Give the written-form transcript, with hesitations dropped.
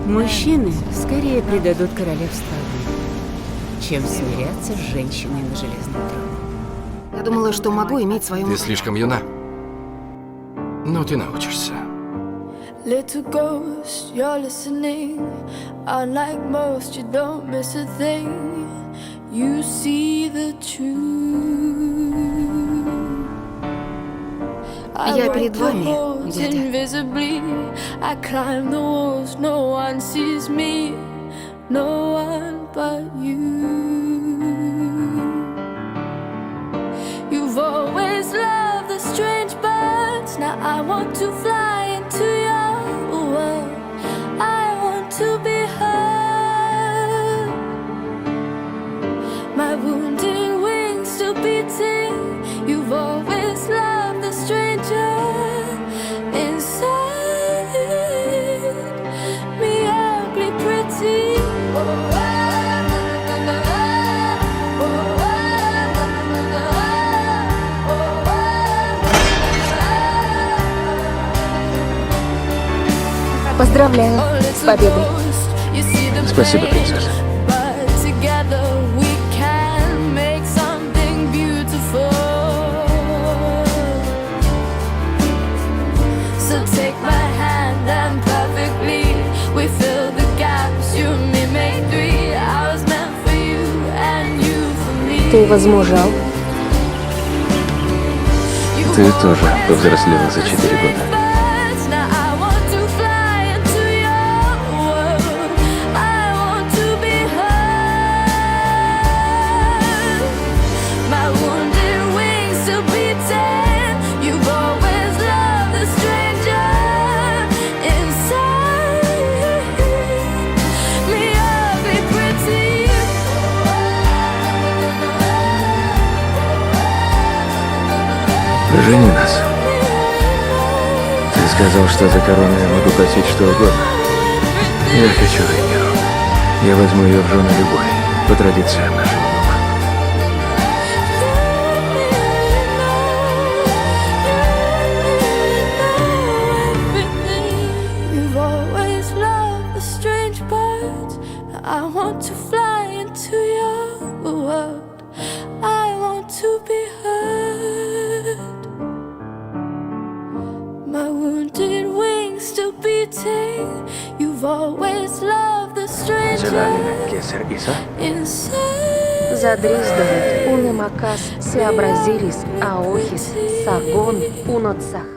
Мужчины скорее предадут королевство огню, чем смирятся с женщиной на железном троне. Я думала, что могу иметь свою... Ты слишком юна. Но ты научишься. Little ghost, you're listening. Unlike most, you don't miss a thing. You see the truth. Я перед вами, дядя. Invisibly, I climb the walls, no one sees me, no one but you. You've always loved the strange birds. Now I want to fly into your world. I want to be heard. My wounded wings still beating. You've always loved the stranger inside me, ugly pretty. Поздравляю с победой. Спасибо, принцесса. Ты возмужал. Ты тоже повзрослела за 4 года. Пожени нас. Ты сказал, что за корону я могу просить что угодно. Я хочу Рhaenyrу. Я возьму ее в жены любой, по традициям нашего дома. You've always loved the strange birds. I want to fly into your world. I want to be heard. My wounded wings still beating. You've always loved the stranger inside. Задриздовут, унемакас, сеобразилис, аохис, сагон, уноцах.